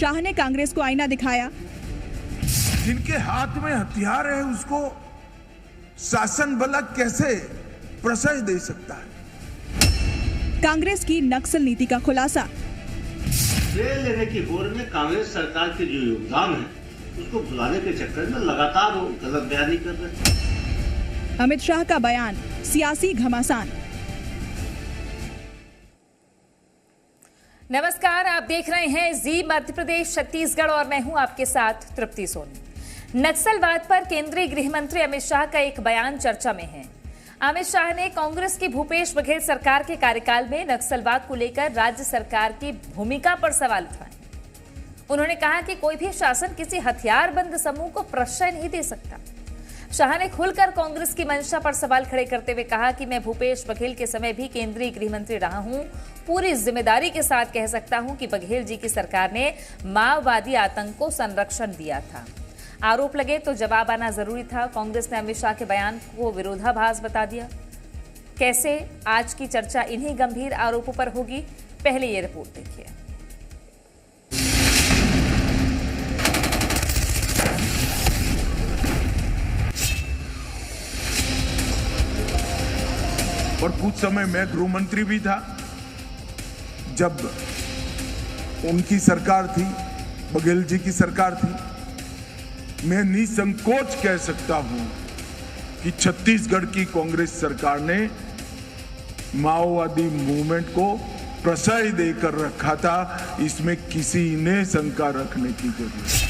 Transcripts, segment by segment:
शाह ने कांग्रेस को आईना दिखाया। जिनके हाथ में हथियार है उसको शासन बल कैसे प्रश्रय दे सकता है? कांग्रेस की नक्सल नीति का खुलासा। श्रेय लेने की होड़ में कांग्रेस सरकार के जो योगदान है उसको भुलाने के चक्कर में लगातार वो गलत बयानी कर रहे हैं। अमित शाह का बयान सियासी घमासान। नमस्कार, आप देख रहे हैं जी मध्य प्रदेश छत्तीसगढ़ और मैं हूं आपके साथ तृप्ति सोनी। नक्सलवाद पर केंद्रीय गृह मंत्री अमित शाह का एक बयान चर्चा में है। अमित शाह ने कांग्रेस की भूपेश बघेल सरकार के कार्यकाल में नक्सलवाद को लेकर राज्य सरकार की भूमिका पर सवाल उठाए। उन्होंने कहा कि कोई भी शासन किसी हथियारबंद समूह को प्रश्रय नहीं दे सकता। शाह ने खुलकर कांग्रेस की मंशा पर सवाल खड़े करते हुए कहा कि मैं भूपेश बघेल के समय भी केंद्रीय गृह मंत्री रहा हूं। पूरी जिम्मेदारी के साथ कह सकता हूं कि बघेल जी की सरकार ने माओवादी आतंक को संरक्षण दिया था। आरोप लगे तो जवाब आना जरूरी था। कांग्रेस ने अमित शाह के बयान को विरोधाभास बता दिया। कैसे आज की चर्चा इन्हीं गंभीर आरोपों पर होगी, पहले ये रिपोर्ट देखिए। और कुछ समय मैं गृह मंत्री भी था जब उनकी सरकार थी, बघेल जी की सरकार थी। मैं निसंकोच कह सकता हूं कि छत्तीसगढ़ की कांग्रेस सरकार ने माओवादी मूवमेंट को प्रश्रय देकर रखा था। इसमें किसी ने शंका रखने की जरूरत नहीं।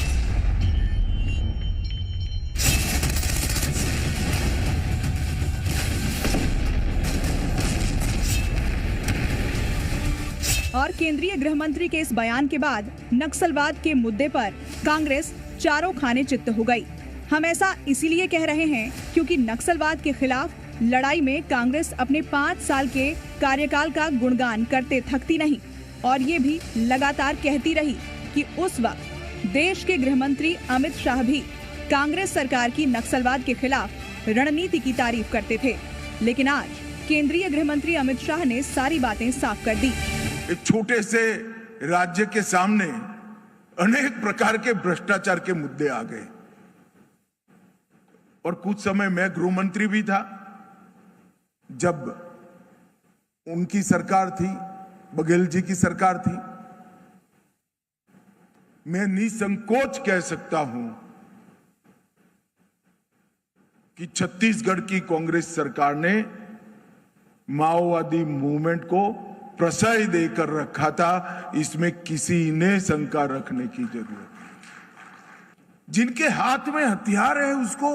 और केंद्रीय गृह मंत्री के इस बयान के बाद नक्सलवाद के मुद्दे पर कांग्रेस चारों खाने चित्त हो गई। हम ऐसा इसीलिए कह रहे हैं क्योंकि नक्सलवाद के खिलाफ लड़ाई में कांग्रेस अपने 5 साल के कार्यकाल का गुणगान करते थकती नहीं और ये भी लगातार कहती रही कि उस वक्त देश के गृह मंत्री अमित शाह भी कांग्रेस सरकार की नक्सलवाद के खिलाफ रणनीति की तारीफ करते थे। लेकिन आज केंद्रीय गृह मंत्री अमित शाह ने सारी बातें साफ कर दी। एक छोटे से राज्य के सामने अनेक प्रकार के भ्रष्टाचार के मुद्दे आ गए और कुछ समय मैं गृह मंत्री भी था जब उनकी सरकार थी, बघेल जी की सरकार थी। मैं निसंकोच कह सकता हूं कि छत्तीसगढ़ की कांग्रेस सरकार ने माओवादी मूवमेंट को प्रश्रय देकर रखा था। इसमें किसी ने शंका रखने की जरूरत नहीं। जिनके हाथ में हथियार है उसको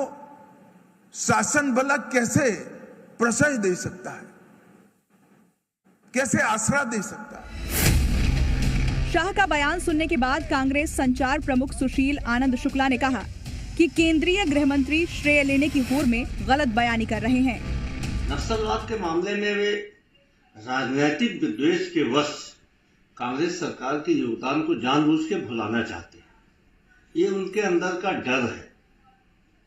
शासन बल कैसे प्रश्रय दे सकता है, कैसे आसरा दे सकता है? शाह का बयान सुनने के बाद कांग्रेस संचार प्रमुख सुशील आनंद शुक्ला ने कहा कि केंद्रीय गृह मंत्री श्रेय लेने की होड़ में गलत बयानी कर रहे हैं। नक्सलवाद के मामले में वे राजनीतिक विद्वेष के वश कांग्रेस सरकार के योगदान को जानबूझ के भुलाना चाहते हैं। ये उनके अंदर का डर है।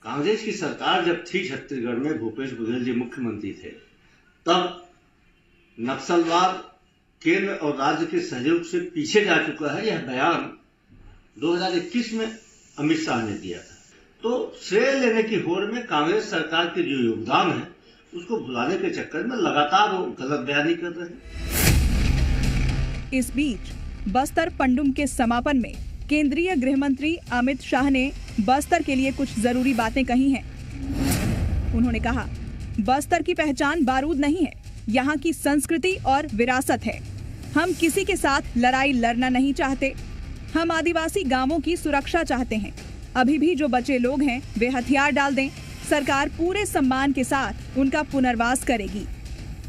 कांग्रेस की सरकार जब थी छत्तीसगढ़ में, भूपेश बघेल जी मुख्यमंत्री थे, तब नक्सलवाद केंद्र और राज्य के सहयोग से पीछे जा चुका है। यह बयान 2021 में अमित शाह ने दिया था। तो श्रेय लेने की होड़ में कांग्रेस सरकार के जो योगदान है उसको भुलाने के चक्कर में लगातार वो गलत बयानी कर रहे हैं। इस बीच बस्तर पंडुम के समापन में केंद्रीय गृह मंत्री अमित शाह ने बस्तर के लिए कुछ जरूरी बातें कही हैं। उन्होंने कहा, बस्तर की पहचान बारूद नहीं है, यहाँ की संस्कृति और विरासत है। हम किसी के साथ लड़ाई लड़ना नहीं चाहते। हम आदिवासी गांवों की सुरक्षा चाहते हैं। अभी भी जो बचे लोग हैं वे हथियार डाल दें। सरकार पूरे सम्मान के साथ उनका पुनर्वास करेगी।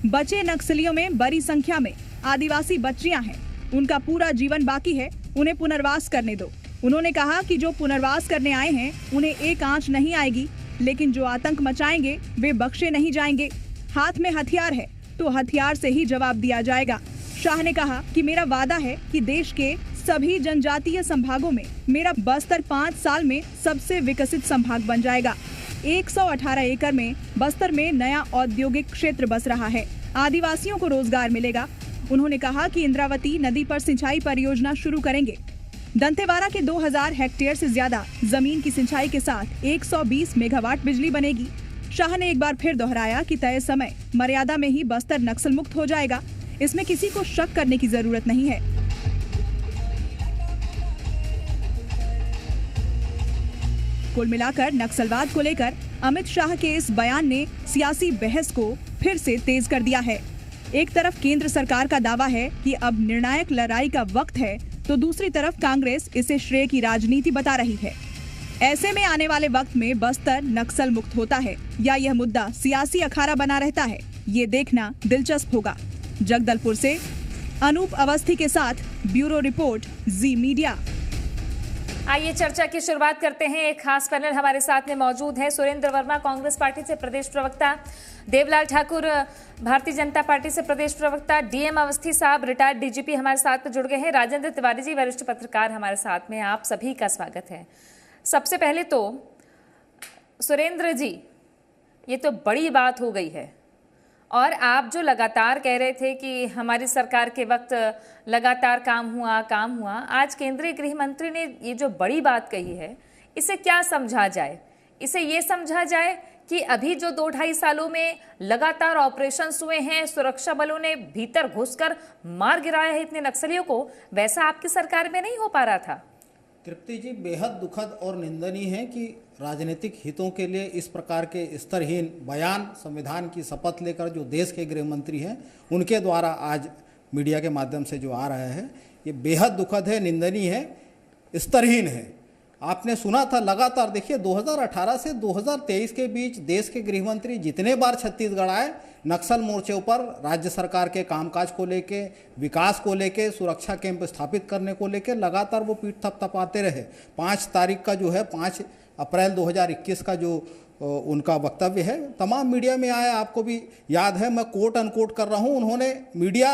बचे नक्सलियों में बड़ी संख्या में आदिवासी बच्चियां हैं। उनका पूरा जीवन बाकी है, उन्हें पुनर्वास करने दो। उन्होंने कहा कि जो पुनर्वास करने आए हैं उन्हें एक आंच नहीं आएगी, लेकिन जो आतंक मचाएंगे वे बख्शे नहीं जाएंगे। हाथ में हथियार है तो हथियार से ही जवाब दिया जाएगा। शाह ने कहा कि मेरा वादा है कि देश के सभी जनजातीय संभागों में मेरा बस्तर 5 साल में सबसे विकसित संभाग बन जाएगा। 118 एकड़ में बस्तर में नया औद्योगिक क्षेत्र बस रहा है। आदिवासियों को रोजगार मिलेगा। उन्होंने कहा कि इंद्रावती नदी पर सिंचाई परियोजना शुरू करेंगे। दंतेवाड़ा के 2000 हेक्टेयर से ज्यादा जमीन की सिंचाई के साथ 120 मेगावाट बिजली बनेगी। शाह ने एक बार फिर दोहराया कि तय समय मर्यादा में ही बस्तर नक्सल मुक्त हो जाएगा। इसमें किसी को शक करने की जरूरत नहीं है। कुल मिलाकर नक्सलवाद को लेकर अमित शाह के इस बयान ने सियासी बहस को फिर से तेज कर दिया है। एक तरफ केंद्र सरकार का दावा है कि अब निर्णायक लड़ाई का वक्त है, तो दूसरी तरफ कांग्रेस इसे श्रेय की राजनीति बता रही है। ऐसे में आने वाले वक्त में बस्तर नक्सल मुक्त होता है या यह मुद्दा सियासी अखाड़ा बना रहता है, ये देखना दिलचस्प होगा। जगदलपुर से अनूप अवस्थी के साथ ब्यूरो रिपोर्ट, जी मीडिया। आइए चर्चा की शुरुआत करते हैं। एक खास पैनल हमारे साथ में मौजूद है। सुरेंद्र वर्मा कांग्रेस पार्टी से प्रदेश प्रवक्ता, देवलाल ठाकुर भारतीय जनता पार्टी से प्रदेश प्रवक्ता, डीएम अवस्थी साहब रिटायर्ड डीजीपी हमारे साथ में जुड़ गए हैं, राजेंद्र तिवारी जी वरिष्ठ पत्रकार हमारे साथ में। आप सभी का स्वागत है। सबसे पहले तो सुरेंद्र जी, ये तो बड़ी बात हो गई है और आप जो लगातार कह रहे थे कि हमारी सरकार के वक्त लगातार काम हुआ, आज केंद्रीय गृह मंत्री ने ये जो बड़ी बात कही है, इसे क्या समझा जाए? इसे ये समझा जाए कि अभी जो 2-2.5 सालों में लगातार ऑपरेशंस हुए हैं, सुरक्षा बलों ने भीतर घुसकर मार गिराया है इतने नक्सलियों को, वैसा आपकी सरकार में नहीं हो पा रहा था? तृप्ति जी, बेहद दुखद और निंदनीय है कि राजनीतिक हितों के लिए इस प्रकार के स्तरहीन बयान संविधान की शपथ लेकर जो देश के गृह मंत्री हैं उनके द्वारा आज मीडिया के माध्यम से जो आ रहा है, ये बेहद दुखद है, निंदनीय है, स्तरहीन है। आपने सुना था लगातार, देखिए 2018 से 2023 के बीच देश के गृह मंत्री जितने बार छत्तीसगढ़ आए, नक्सल मोर्चों पर राज्य सरकार के कामकाज को लेके, विकास को लेके, सुरक्षा कैंप स्थापित करने को लेके लगातार वो पीठ थपथपाते रहे। 5 तारीख का जो है 5 अप्रैल 2021 का जो उनका वक्तव्य है तमाम मीडिया में आया, आपको भी याद है, मैं कोट अनकोट कर रहा हूँ। उन्होंने मीडिया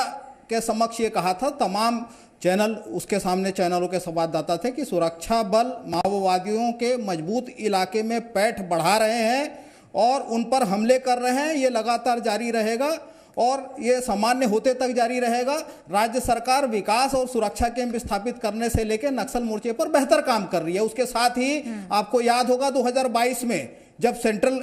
के समक्ष ये कहा था, तमाम चैनल उसके सामने चैनलों के संवाददाता थे, कि सुरक्षा बल माओवादियों के मजबूत इलाके में पैठ बढ़ा रहे हैं और उन पर हमले कर रहे हैं। ये लगातार जारी रहेगा और ये सामान्य होते तक जारी रहेगा। राज्य सरकार विकास और सुरक्षा कैंप स्थापित करने से लेकर नक्सल मोर्चे पर बेहतर काम कर रही है। उसके साथ ही आपको याद होगा 2022 में जब सेंट्रल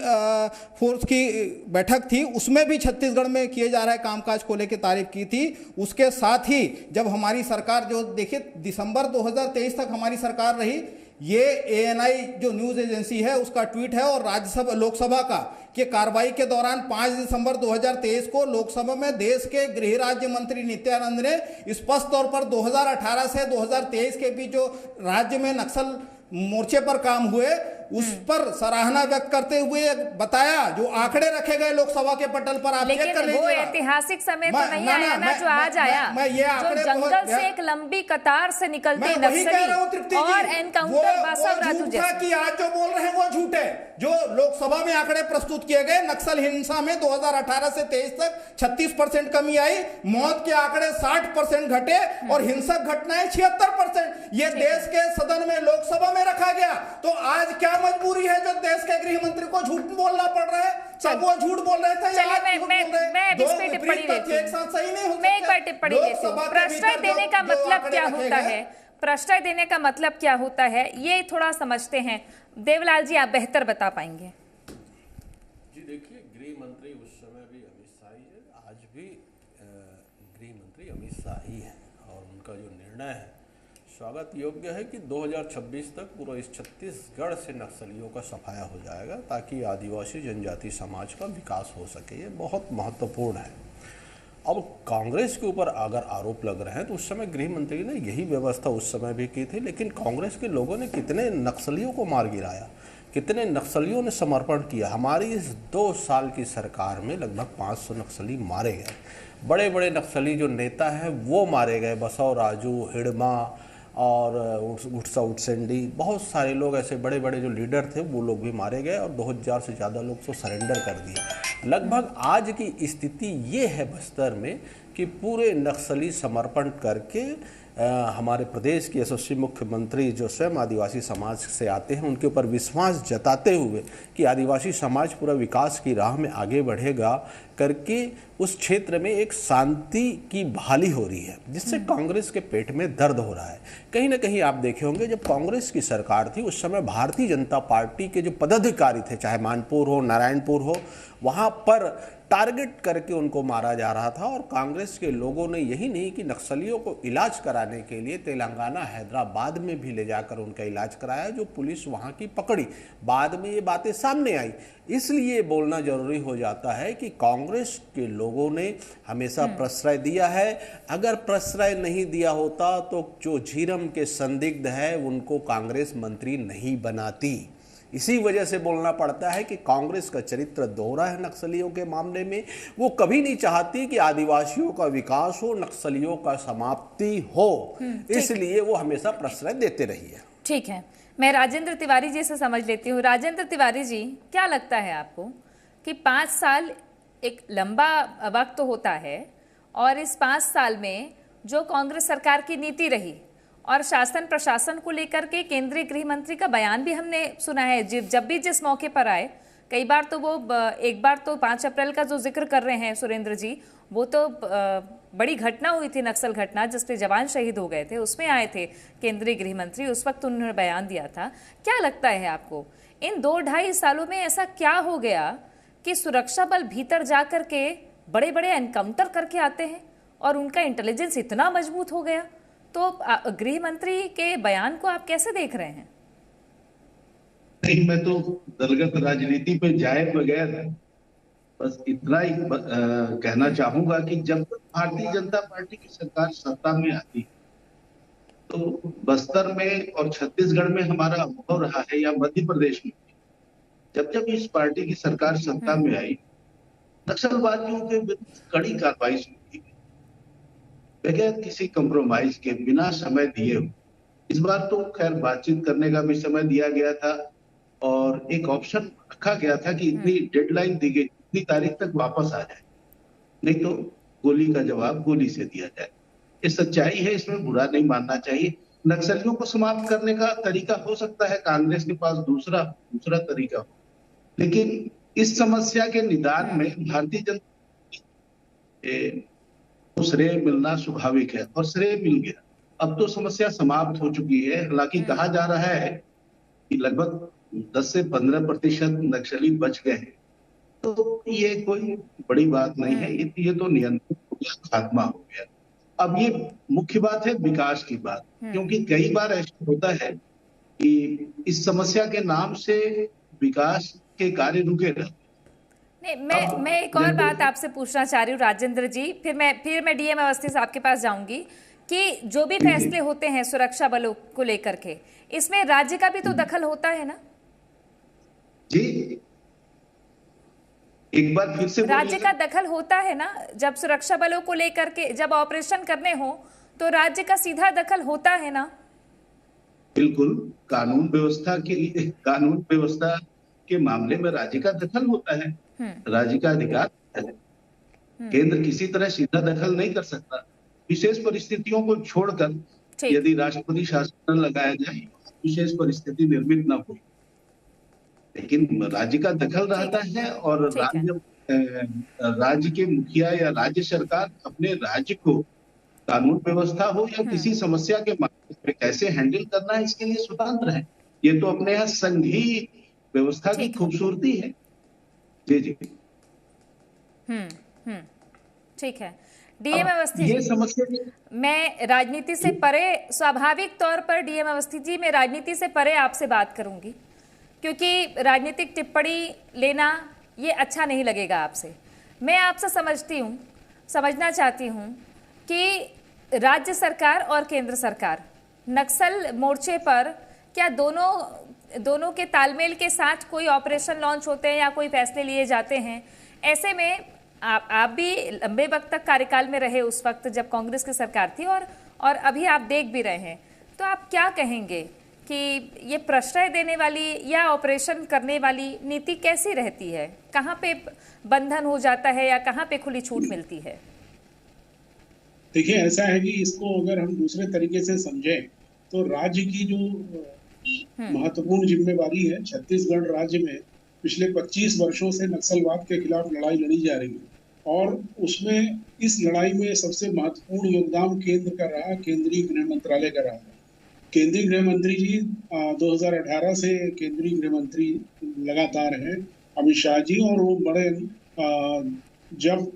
फोर्स की बैठक थी, उसमें भी छत्तीसगढ़ में किए जा रहे कामकाज को लेकर तारीफ की थी। उसके साथ ही जब हमारी सरकार, जो देखिए दिसंबर 2023 तक हमारी सरकार रही, ये ANI जो न्यूज एजेंसी है उसका ट्वीट है, और राज्यसभा लोकसभा का, कि कार्रवाई के दौरान 5 दिसंबर 2023 को लोकसभा में देश के गृह राज्य मंत्री नित्यानंद ने स्पष्ट तौर पर 2018 से 2023 के बीच जो राज्य में नक्सल मोर्चे पर काम हुए उस पर सराहना व्यक्त करते हुए बताया, जो आंकड़े रखे गए लोकसभा के पटल पर, आप चेक कर लीजिए। वो ऐतिहासिक समय तो नहीं आया ना जो आज आया, जो जंगल से एक लंबी कतार से निकलते नक्सली और एनकाउंटर बासवराजू जैसा कि आज जो बोल रहे हैं वो झूठ है। जो लोकसभा में आंकड़े प्रस्तुत किए गए, नक्सल हिंसा में 2018 से 23 तक 36% कमी आई, मौत के आंकड़े 60% घटे और हिंसक घटनाएं 76%। ये देश के सदन में, लोकसभा में रखा गया। तो आज क्या मजबूरी है जो देश के गृह मंत्री को झूठ बोलना पड़ रहा है? सब वो झूठ बोल रहे थे। मैं इस पे टिप्पणी देती हूं। मैं एक बार टिप्पणी देती हूं। प्रश्रय देने का मतलब क्या होता है? प्रश्रय देने का मतलब क्या होता है, ये थोड़ा समझते हैं। देवलाल जी, आप बेहतर बता पाएंगे। जी देखिए, गृह मंत्री उस समय भी अमित शाह ही है, आज भी गृह मंत्री अमित शाह ही है, और उनका जो निर्णय है स्वागत योग्य है कि 2026 तक पूरा इस छत्तीसगढ़ से नक्सलियों का सफाया हो जाएगा, ताकि आदिवासी जनजाति समाज का विकास हो सके। ये बहुत महत्वपूर्ण है। अब कांग्रेस के ऊपर अगर आरोप लग रहे हैं तो उस समय गृह मंत्री ने यही व्यवस्था उस समय भी की थी, लेकिन कांग्रेस के लोगों ने कितने नक्सलियों को मार गिराया, कितने नक्सलियों ने समर्पण किया। हमारी इस 2 साल की सरकार में लगभग 500 नक्सली मारे गए। बड़े बड़े नक्सली जो नेता हैं वो मारे गए, बसवराजू, हिड़मा और उठसा उठसेंडी, बहुत सारे लोग ऐसे बड़े बड़े जो लीडर थे वो लोग भी मारे गए, और 2000 से ज़्यादा लोग तो सरेंडर कर दिए। लगभग आज की स्थिति ये है बस्तर में कि पूरे नक्सली समर्पण करके हमारे प्रदेश के यशस्वी मुख्यमंत्री जो स्वयं आदिवासी समाज से आते हैं उनके ऊपर विश्वास जताते हुए कि आदिवासी समाज पूरा विकास की राह में आगे बढ़ेगा करके उस क्षेत्र में एक शांति की बहाली हो रही है, जिससे कांग्रेस के पेट में दर्द हो रहा है। कहीं ना कहीं आप देखे होंगे जब कांग्रेस की सरकार थी उस समय भारतीय जनता पार्टी के जो पदाधिकारी थे, चाहे मानपुर हो नारायणपुर हो, वहाँ पर टारगेट करके उनको मारा जा रहा था। और कांग्रेस के लोगों ने यही नहीं कि नक्सलियों को इलाज कराने के लिए तेलंगाना हैदराबाद में भी ले जाकर उनका इलाज कराया, जो पुलिस वहाँ की पकड़ी। बाद में ये बातें सामने आई, इसलिए बोलना जरूरी हो जाता है कि कांग्रेस के लोगों ने हमेशा प्रश्रय दिया है। अगर प्रश्रय नहीं दिया होता तो जो झीरम के संदिग्ध है उनको कांग्रेस मंत्री नहीं बनाती। इसी वजह से बोलना पड़ता है कि कांग्रेस का चरित्र दोहरा है नक्सलियों के मामले में। वो कभी नहीं चाहती कि आदिवासियों का विकास हो, नक्सलियों का समाप्ति हो, इसलिए वो हमेशा प्रश्रय देते रही है। ठीक है, मैं राजेंद्र तिवारी जी से समझ लेती हूँ। राजेंद्र तिवारी जी, क्या लगता है आपको कि 5 साल एक लंबा वक्त होता है और इस 5 साल में जो कांग्रेस सरकार की नीति रही और शासन प्रशासन को लेकर के केंद्रीय गृह मंत्री का बयान भी हमने सुना है, जब भी जिस मौके पर आए, कई बार तो वो एक बार तो 5 अप्रैल का जो जिक्र कर रहे हैं सुरेंद्र जी, वो तो बड़ी घटना हुई थी, नक्सल घटना जिसपे जवान शहीद हो गए थे, उसमें आए थे केंद्रीय गृह मंत्री, उस वक्त उन्होंने बयान दिया था। क्या लगता है आपको इन 2-2.5 सालों में ऐसा क्या हो गया कि सुरक्षा बल भीतर जा करके बड़े बड़े एनकाउंटर करके आते हैं और उनका इंटेलिजेंस इतना मजबूत हो गया? तो गृह मंत्री के बयान को आप कैसे देख रहे हैं? नहीं, मैं तो दलगत राजनीति पे जाए बगैर बस इतना ही कहना चाहूंगा कि जब भारतीय जनता पार्टी की सरकार सत्ता में आती तो बस्तर में और छत्तीसगढ़ में हमारा अनुभव रहा है, या मध्य प्रदेश में जब जब इस पार्टी की सरकार सत्ता में आई, नक्सलवादियों के विरुद्ध कड़ी कार्रवाई शुरू की बगैर किसी कंप्रोमाइज के, बिना समय दिए। इस बार तो खैर बातचीत करने का भी समय दिया गया था और एक ऑप्शन रखा गया था कि इतनी डेडलाइन दी गई, इतनी तारीख तक वापस आ जाए, नहीं तो गोली का जवाब गोली से दिया जाए। ये सच्चाई है, इसमें बुरा नहीं मानना चाहिए। नक्सलियों को समाप्त करने का तरीका हो सकता है कांग्रेस के पास दूसरा तरीका हो, लेकिन इस समस्या के निदान में भारतीय जनता को श्रेय मिलना स्वाभाविक है और श्रेय मिल गया। अब तो समस्या समाप्त हो चुकी है। हालांकि कहा जा रहा है कि लगभग 10 से 15% नक्सली बच गए हैं, तो ये कोई बड़ी बात नहीं है, ये तो नियंत्रित हो गया, खात्मा हो गया। अब ये मुख्य बात है विकास की बात, क्योंकि कई बार ऐसा होता है कि इस समस्या के नाम से विकास के कार्य रुके रहते। नहीं, मैं एक और बात आपसे पूछना चाह रही हूँ राजेंद्र जी, फिर मैं डीएम अवस्थी साहब के पास जाऊंगी कि जो भी फैसले होते हैं सुरक्षा बलों को लेकर के, इसमें राज्य का भी तो दखल होता है ना जी? एक बार फिर से राज्य का दखल होता है ना? जब सुरक्षा बलों को लेकर के जब ऑपरेशन करने हो तो राज्य का सीधा दखल होता है ना? बिल्कुल, कानून व्यवस्था के मामले में राज्य का दखल होता है, राज्य का अधिकार है। केंद्र किसी तरह सीधा दखल नहीं कर सकता। विशेष परिस्थितियों को छोड़कर यदि राष्ट्रपति शासन लगाया जाए, विशेष परिस्थिति निर्मित न हो, लेकिन राज्य का दखल रहता है और राज्य के मुखिया या राज्य सरकार अपने राज्य को कानून व्यवस्था हो या किसी समस्या के मामले में कैसे हैंडल करना है, इसके लिए स्वतंत्र है। ये तो अपने यहाँ संघीय व्यवस्था की खूबसूरती है। जी जी, ठीक है। डीएम अवस्थी जी, मैं राजनीति से परे, स्वाभाविक तौर पर डीएम अवस्थी जी, मैं राजनीति से परे आपसे बात करूंगी क्योंकि राजनीतिक टिप्पणी लेना ये अच्छा नहीं लगेगा आपसे। मैं आपसे समझना चाहती हूँ कि राज्य सरकार और केंद्र सरकार नक्सल मोर्चे पर क्या दोनों के तालमेल के साथ कोई ऑपरेशन लॉन्च होते हैं या कोई फैसले लिए जाते हैं? ऐसे में आप भी लंबे वक्त तक कार्यकाल में रहे उस वक्त जब कांग्रेस की सरकार थी और अभी आप देख भी रहे हैं, तो आप क्या कहेंगे कि ये प्रश्रय देने वाली या ऑपरेशन करने वाली नीति कैसी रहती है? कहाँ पे बंधन हो जाता है या कहाँ पे खुली छूट मिलती है? देखिए, ऐसा है कि इसको अगर हम दूसरे तरीके से समझें तो राज्य की जो महत्वपूर्ण जिम्मेवारी है, छत्तीसगढ़ राज्य में पिछले 25 वर्षों से नक्सलवाद के खिलाफ लड़ाई लड़ी जा रही है और उसमें इस लड़ाई में सबसे महत्वपूर्ण योगदान केंद्र का रहा, केंद्रीय गृह मंत्रालय का रहा। केंद्रीय गृह मंत्री जी 2018 से केंद्रीय गृह मंत्री लगातार हैं, अमित शाह जी, और वो बड़े जब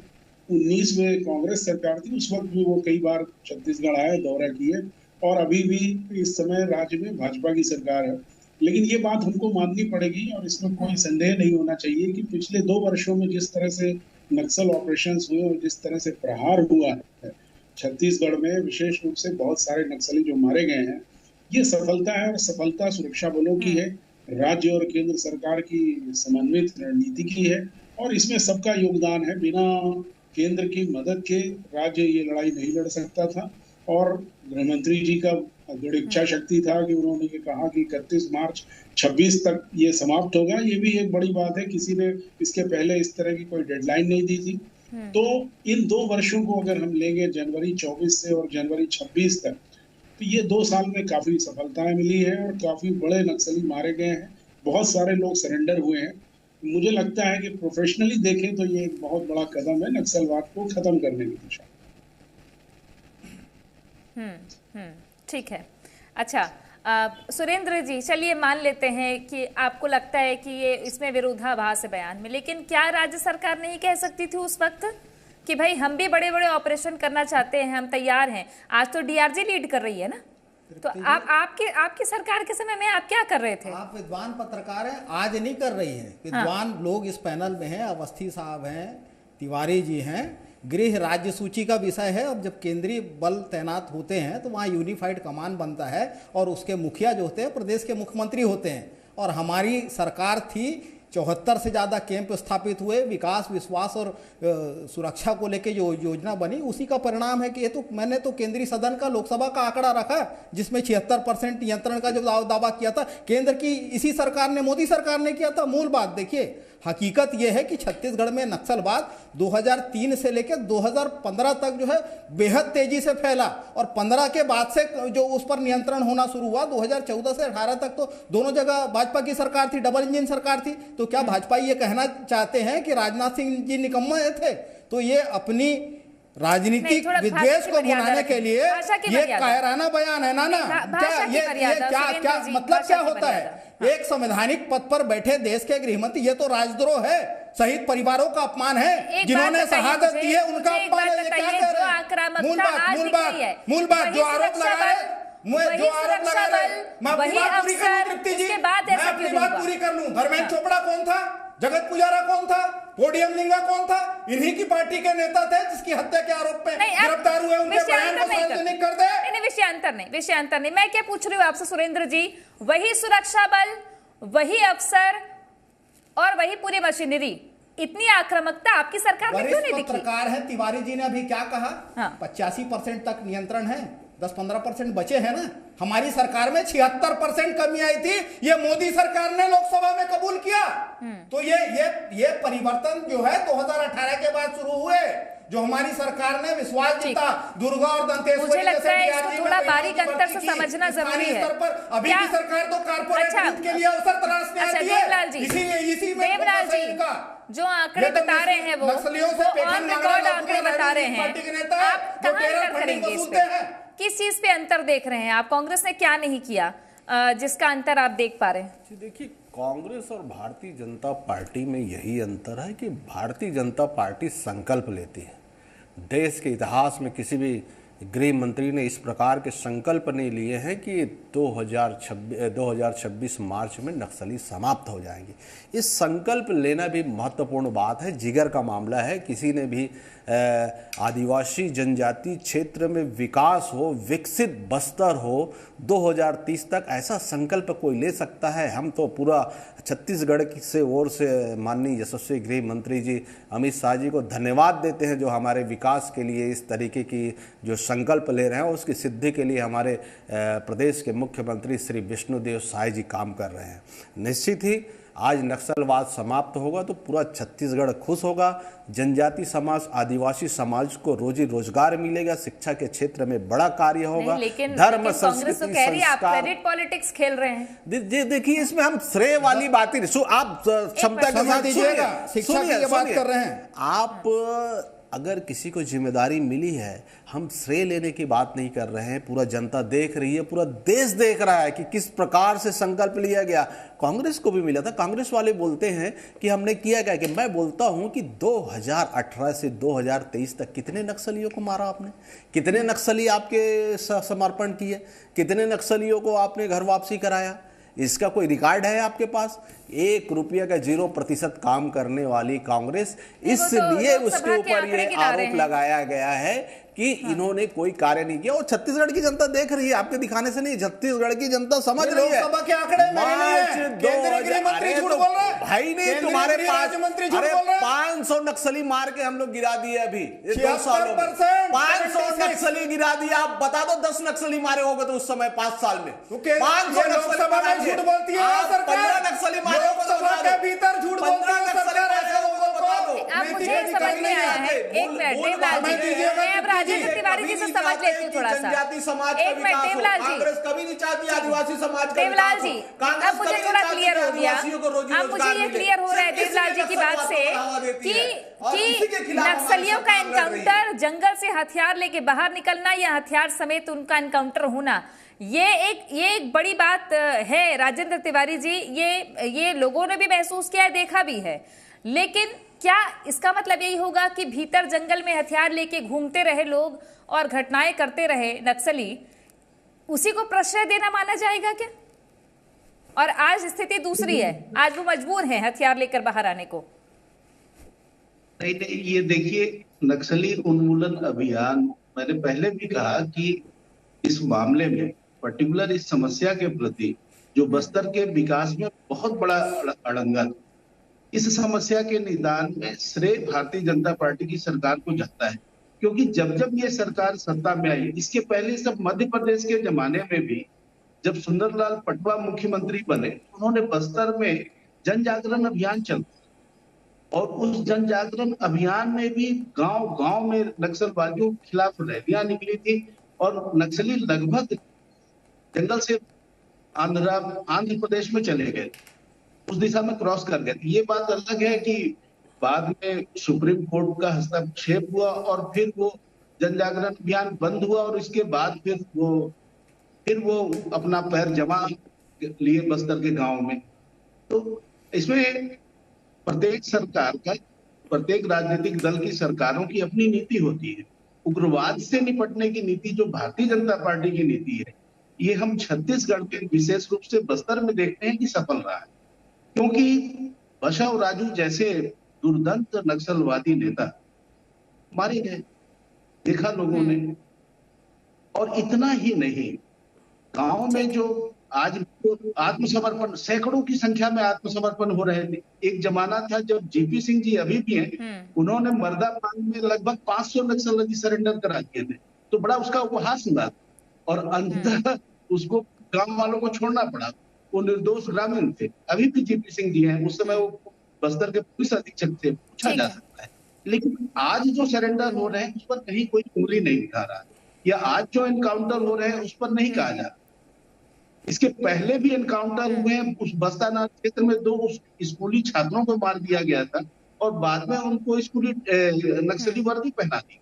19 में कांग्रेस सरकार थी उस वक्त भी वो कई बार छत्तीसगढ़ आए, दौरा किए, और अभी भी इस समय राज्य में भाजपा की सरकार है। लेकिन ये बात हमको माननी पड़ेगी और इसमें कोई संदेह नहीं होना चाहिए कि पिछले 2 वर्षों में जिस तरह से नक्सल ऑपरेशंस हुए और जिस तरह से प्रहार हुआ है छत्तीसगढ़ में, विशेष रूप से बहुत सारे नक्सली जो मारे गए हैं, ये सफलता है और सफलता सुरक्षा बलों की है, राज्य और केंद्र सरकार की समन्वित रणनीति की है और इसमें सबका योगदान है। बिना केंद्र की मदद के राज्य ये लड़ाई नहीं लड़ सकता था और गृह मंत्री जी का दृढ़ इच्छा शक्ति था कि उन्होंने ये कहा कि 31 मार्च 26 तक ये समाप्त होगा। ये भी एक बड़ी बात है, किसी ने इसके पहले इस तरह की कोई डेडलाइन नहीं दी थी। तो इन 2 वर्षों को अगर हम लेंगे जनवरी 24 से और जनवरी 26 तक, तो ये 2 साल में काफी सफलताएं मिली है और काफी बड़े नक्सली मारे गए हैं, बहुत सारे लोग सरेंडर हुए हैं। मुझे लगता है कि प्रोफेशनली देखें तो ये एक बहुत बड़ा कदम है नक्सलवाद को खत्म करने की दिशा। ठीक है। अच्छा, सुरेंद्र जी, चलिए मान लेते हैं कि आपको लगता है कि ये इसमें विरोधाभास है बयान में, लेकिन क्या राज्य सरकार नहीं कह सकती थी उस वक्त कि भाई हम भी बड़े बड़े ऑपरेशन करना चाहते हैं, हम तैयार हैं? आज तो डीआरजी लीड कर रही है ना, तो आपकी सरकार के समय में आप क्या कर रहे थे? आप विद्वान पत्रकार हैं, आज नहीं कर रही है। विद्वान लोग इस पैनल में हैं, अवस्थी साहब हैं, तिवारी जी हैं। गृह राज्य सूची का विषय है। अब जब केंद्रीय बल तैनात होते हैं तो वहाँ यूनिफाइड कमान बनता है और उसके मुखिया जो होते हैं प्रदेश के मुख्यमंत्री होते हैं। और हमारी सरकार थी, 74 से ज़्यादा कैंप स्थापित हुए, विकास, विश्वास और सुरक्षा को लेके जो योजना बनी, उसी का परिणाम है कि ये तो मैंने तो केंद्रीय सदन का, लोकसभा का आंकड़ा रखा जिसमें 76% नियंत्रण का जो दावा किया था केंद्र की इसी सरकार ने, मोदी सरकार ने किया था। मूल बात देखिए, हकीकत यह है कि छत्तीसगढ़ में नक्सलवाद 2003 से लेकर 2015 तक जो है बेहद तेजी से फैला और 15 के बाद से जो उस पर नियंत्रण होना शुरू हुआ। 2014 से 18 तक तो दोनों जगह भाजपा की सरकार थी, डबल इंजन सरकार थी। तो क्या भाजपा ये कहना चाहते हैं कि राजनाथ सिंह जी निकम्मे थे? तो ये अपनी राजनीतिक विद्वेष को भुनाने के लिए ये कायराना बयान है ना। क्या मतलब क्या होता है? एक संवैधानिक पद पर बैठे देश के गृहमंत्री, ये तो राजद्रोह है, शहीद परिवारों का अपमान है, जिन्होंने शहादत दी है उनका अपमान है। ये क्या कह रहे हैं? मूल बात जो आरोप लगा रहे, मैं अपनी बात पूरी कर लूं। धर्मेंद्र चोपड़ा कौन था? जगत पुजारा कौन था? पोडियम लिंगा कौन था? इन्हीं की पार्टी के नेता थे जिसकी हत्या के आरोप में गिरफ्तार हुए। उनके बयान को सार्वजनिक कर दे। नहीं, विषयांतर नहीं। मैं क्या पूछ रही हूँ आपसे सुरेंद्र जी, वही सुरक्षा बल, वही अफसर और वही पूरी मशीनरी, इतनी आक्रामकता आपकी सरकार में क्यों नहीं दिखी? पत्रकार है तिवारी जी ने अभी क्या कहा? 85% तक नियंत्रण है, 10-15% बचे हैं ना। हमारी सरकार में 76% कमी आई थी, ये मोदी सरकार ने लोकसभा में कबूल किया। तो ये परिवर्तन जो है 2018 के बाद शुरू हुए, जो हमारी सरकार ने विश्वास जीता। दुर्गा और दंतेश्वरी, मुझे लगता है इसको थोड़ा बारीक अंतर से समझना जरूरी है। अभी की सरकार तो कारपोरेट के लिए अवसर तराशने आती है। देवलाल जी, जो आंकड़े बता रहे हैं वो ऑन रिकॉर्ड आंकड़े बता रहे हैं, आप कहां अंतर करेंगे इस पे? किस चीज पे अंतर देख रहे हैं आप? कांग्रेस ने क्या नहीं किया जिसका अंतर आप देख पा रहे हैं? देखिए, कांग्रेस और भारतीय जनता पार्टी में यही अंतर है कि भारतीय जनता पार्टी संकल्प लेती है। देश के इतिहास में किसी भी गृह मंत्री ने इस प्रकार के संकल्प नहीं लिए हैं कि 2026 मार्च में नक्सली समाप्त हो जाएंगे। इस संकल्प लेना भी महत्वपूर्ण बात है, जिगर का मामला है। किसी ने भी आदिवासी जनजाति क्षेत्र में विकास हो, विकसित बस्तर हो 2030 तक, ऐसा संकल्प कोई ले सकता है? हम तो पूरा छत्तीसगढ़ से ओर से माननीय यशस्वी गृह मंत्री जी अमित शाह जी को धन्यवाद देते हैं, जो हमारे विकास के लिए इस तरीके की जो संकल्प ले रहे हैं, उसकी सिद्धि के लिए हमारे प्रदेश के मुख्यमंत्री श्री विष्णुदेव साय जी काम कर रहे हैं। निश्चित ही आज नक्सलवाद समाप्त होगा तो पूरा छत्तीसगढ़ खुश होगा। जनजाति समाज, आदिवासी समाज को रोजी रोजगार मिलेगा, शिक्षा के क्षेत्र में बड़ा कार्य होगा। लेकिन धर्म, कांग्रेस तो कह रही है आप क्रेडिट पॉलिटिक्स खेल रहे हैं। देखिए इसमें हम श्रेय वाली बात ही नहीं, आप क्षमता के साथ दीजिएगा, शिक्षा की बात कर रहे हैं आप। अगर किसी को जिम्मेदारी मिली है, हम श्रेय लेने की बात नहीं कर रहे हैं। पूरा जनता देख रही है, पूरा देश देख रहा है कि किस प्रकार से संकल्प लिया गया। कांग्रेस को भी मिला था। कांग्रेस वाले बोलते हैं कि हमने किया क्या, कि मैं बोलता हूं कि 2018 से 2023 तक कितने नक्सलियों को मारा आपने, कितने नक्सली आपके समर्पण किए, कितने नक्सलियों को आपने घर वापसी कराया, इसका कोई रिकॉर्ड है आपके पास? 1 रुपये का 0% काम करने वाली कांग्रेस, इसलिए उसके ऊपर ये आरोप लगाया गया है कि इन्होंने कोई कार्य नहीं किया। और छत्तीसगढ़ की जनता देख रही है, आपके दिखाने से नहीं, छत्तीसगढ़ की जनता समझ रही है। लोकसभा के आंकड़े केंद्रीय गृह मंत्री झूठ बोल रहे हैं भाई, नहीं तुम्हारे पास 500 नक्सली मार के हम लोग गिरा दिए अभी 2 सालों में। 500 नक्सली गिरा दिए। आप बता दो 10 नक्सली मारे होंगे तो उस समय 5 साल में 500 लोकसभा में झूठ बोलती है सरकार। 15 नक्सली मारे होंगे तो लोकसभा के भीतर झूठ बोलती है सरकार। आप मुझे समझ में आया है। एक मिनट देवलाल जी, मैं अब राजेंद्र तिवारी जी से समझ लेती हूँ थोड़ा सा। जनजाति समाज एक मिनट देवलाल जी, कांग्रेस कभी नहीं चाहती आदिवासी समाज का देवलाल जी, अब मुझे थोड़ा क्लियर हो गया। अब मुझे ये क्लियर हो रहा है देवलाल जी की बात से कि नक्सलियों का एनकाउंटर, जंगल से हथियार लेके बाहर निकलना या हथियार समेत उनका एनकाउंटर होना, ये एक बड़ी बात है राजेंद्र तिवारी जी। ये लोगों ने भी महसूस किया है, देखा भी है। लेकिन क्या इसका मतलब यही होगा कि भीतर जंगल में हथियार लेके घूमते रहे लोग और घटनाएं करते रहे नक्सली, उसी को प्रश्रय देना माना जाएगा क्या? और आज स्थिति दूसरी है, आज वो मजबूर हैं हथियार लेकर बाहर आने को। नहीं, ये देखिए, नक्सली उन्मूलन अभियान, मैंने पहले भी कहा कि इस मामले में पर्टिकुलर इस समस्या के प्रति जो बस्तर के विकास में बहुत बड़ा अड़ंगा, इस समस्या के निदान में श्रेय भारतीय जनता पार्टी की सरकार को जाता है। क्योंकि जब जब ये सरकार सत्ता में आई, इसके पहले सब मध्य प्रदेश के जमाने में भी जब सुंदरलाल पटवा मुख्यमंत्री बने, उन्होंने बस्तर में जन जागरण अभियान चलाया और उस जन जागरण अभियान में भी गांव गांव में नक्सलवादियों के खिलाफ रैलियां निकली थी और नक्सली लगभग जंगल से आंध्र प्रदेश में चले गए, उस दिशा में क्रॉस कर गए। ये बात अलग है कि बाद में सुप्रीम कोर्ट का हस्तक्षेप हुआ और फिर वो जन जागरण अभियान बंद हुआ और इसके बाद फिर वो अपना पैर जमा लिए बस्तर के गांव में। तो इसमें प्रत्येक सरकार का, प्रत्येक राजनीतिक दल की सरकारों की अपनी नीति होती है। उग्रवाद से निपटने की नीति जो भारतीय जनता पार्टी की नीति है, ये हम छत्तीसगढ़ के विशेष रूप से बस्तर में देखते हैं कि सफल रहा है। क्योंकि बसव राजू जैसे दुर्दांत नक्सलवादी नेता मारे गए, देखा लोगों ने। और इतना ही नहीं, गांव में जो आज आत्मसमर्पण, सैकड़ों की संख्या में आत्मसमर्पण हो रहे थे। एक जमाना था जब जीपी सिंह जी अभी भी हैं, उन्होंने मर्दापाल में लगभग 500 नक्सली सरेंडर करा दिए थे, तो बड़ा उसका उपहास हुआ और अंततः उसको गांव वालों को छोड़ना पड़ा। वो निर्दोष ग्रामीण थे, अभी भी जीपी सिंह जी हैं, उस समय वो बस्तर के पुलिस अधीक्षक थे, पूछा जा सकता है। लेकिन आज जो सरेंडर हो रहे हैं उस पर कहीं कोई उंगली नहीं दिखा रहा, या आज जो एनकाउंटर हो रहे हैं उस पर नहीं कहा जा रहा। इसके पहले भी एनकाउंटर हुए हैं, उस बस्तानार क्षेत्र में 2 स्कूली छात्रों को मार दिया गया था और बाद में उनको स्कूली नक्सली वर्दी पहना दी।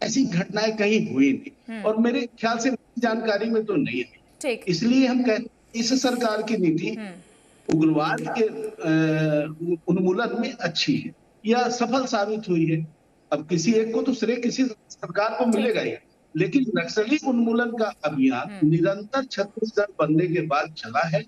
ऐसी घटनाएं कहीं हुई नहीं और मेरे ख्याल से जानकारी में तो नहीं है। इसलिए हम कहते इस सरकार की नीति उग्रवाद के उन्मूलन में अच्छी है या सफल साबित हुई है। अब किसी एक को तो श्रेय किसी सरकार को मिलेगा ही, लेकिन नक्सली उन्मूलन का अभियान निरंतर छत्तीसगढ़ बनने के बाद चला है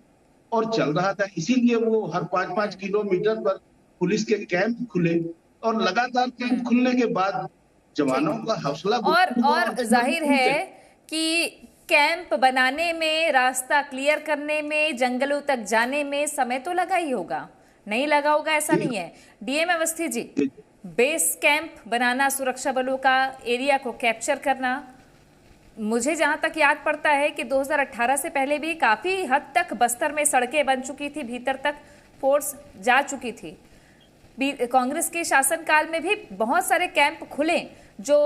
और चल रहा था। इसीलिए वो हर 5-5 किलोमीटर पर पुलिस के कैंप खुले और लगातार कैंप खुलने के बाद जवानों का हौसला और जाहिर है कि कैंप बनाने में, रास्ता क्लियर करने में, जंगलों तक जाने में समय तो लगा ही होगा, नहीं लगा होगा ऐसा नहीं है। DM Awasthi ji, base camp बनाना, सुरक्षा बलों का एरिया को कैप्चर करना, मुझे जहां तक याद पड़ता है कि 2018 से पहले भी काफी हद तक बस्तर में सड़कें बन चुकी थी भीतर तक, फोर्स जा चुकी थी। कांग्रेस के शासनकाल में भी बहुत सारे कैंप खुले जो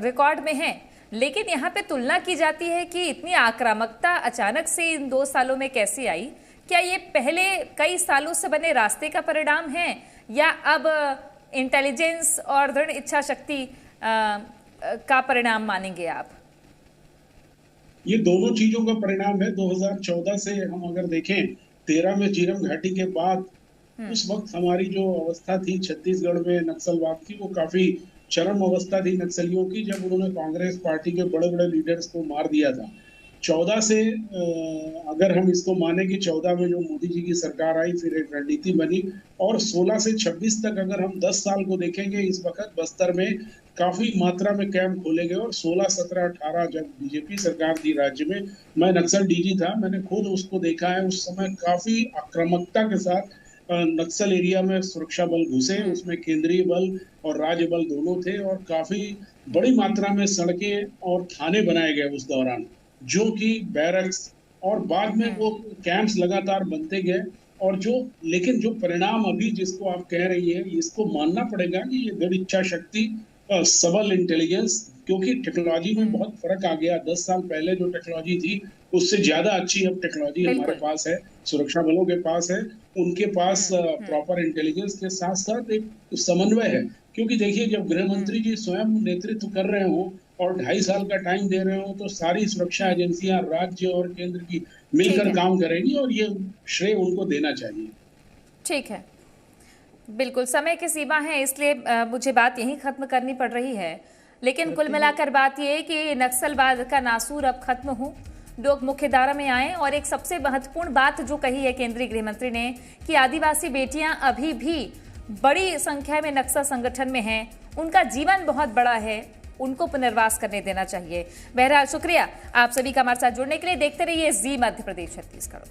रिकॉर्ड में हैं, लेकिन यहाँ पे तुलना की जाती है कि इतनी आक्रामकता अचानक से इन 2 सालों में कैसे आई? क्या ये पहले कई सालों से बने रास्ते का परिणाम है या अब इंटेलिजेंस और दृढ़ इच्छा शक्ति का परिणाम मानेंगे आप? ये दोनों चीजों का परिणाम है। 2014 से हम अगर देखें, 13 में चीरम घाटी के बाद उस वक्त हमारी जो अवस्था थी छत्तीसगढ़ में नक्सलवाद की, वो काफी चरम अवस्था थी नक्सलियों की, जब उन्होंने कांग्रेस पार्टी के बड़े बड़े लीडर्स को मार दिया था। 14 से अगर हम इसको माने कि 14 में जो मोदी जी की सरकार आई, फिर एक रणनीति बनी, और 16 से 26 तक अगर हम 10 साल को देखेंगे, इस वक्त बस्तर में काफी मात्रा में कैंप खोले गए। और 16, 17, 18 जब बीजेपी सरकार थी राज्य में, मैं नक्सल डीजी था, मैंने खुद उसको देखा है। उस समय काफी आक्रामकता के साथ नक्सल एरिया में सुरक्षा बल घुसे, उसमें केंद्रीय बल और राज्य बल दोनों थे, और काफी बड़ी मात्रा में सड़कें और थाने बनाए गए उस दौरान, जो कि बैरक्स, और बाद में वो कैंप्स लगातार बनते गए। और लेकिन जो परिणाम अभी जिसको आप कह रही है, इसको मानना पड़ेगा कि ये दृढ़ इच्छा शक्ति, सबल इंटेलिजेंस, क्योंकि टेक्नोलॉजी में बहुत फर्क आ गया। 10 साल पहले जो टेक्नोलॉजी थी उससे ज्यादा अच्छी अब टेक्नोलॉजी हमारे पास है, सुरक्षा बलों के पास है, उनके पास प्रॉपर इंटेलिजेंस के साथ साथ एक समन्वय है। क्योंकि देखिए, जब गृह मंत्री जी स्वयं नेतृत्व कर रहे हो और 2.5 साल का टाइम दे रहे हो, तो सारी सुरक्षा एजेंसियां राज्य और केंद्र की मिलकर काम करेंगी, और ये श्रेय उनको देना चाहिए। ठीक है, बिल्कुल समय की सीमा है, इसलिए मुझे बात यहीं खत्म करनी पड़ रही है। लेकिन कुल मिलाकर बात यह है कि नक्सलवाद का नासूर अब खत्म हो, लोग मुख्य धारा में आए। और एक सबसे महत्वपूर्ण बात जो कही है केंद्रीय गृह मंत्री ने कि आदिवासी बेटियां अभी भी बड़ी संख्या में नक्सल संगठन में हैं, उनका जीवन बहुत बड़ा है, उनको पुनर्वास करने देना चाहिए। बहरहाल शुक्रिया आप सभी का हमारे साथ जुड़ने के लिए। देखते रहिए जी मध्य प्रदेश छत्तीसगढ़।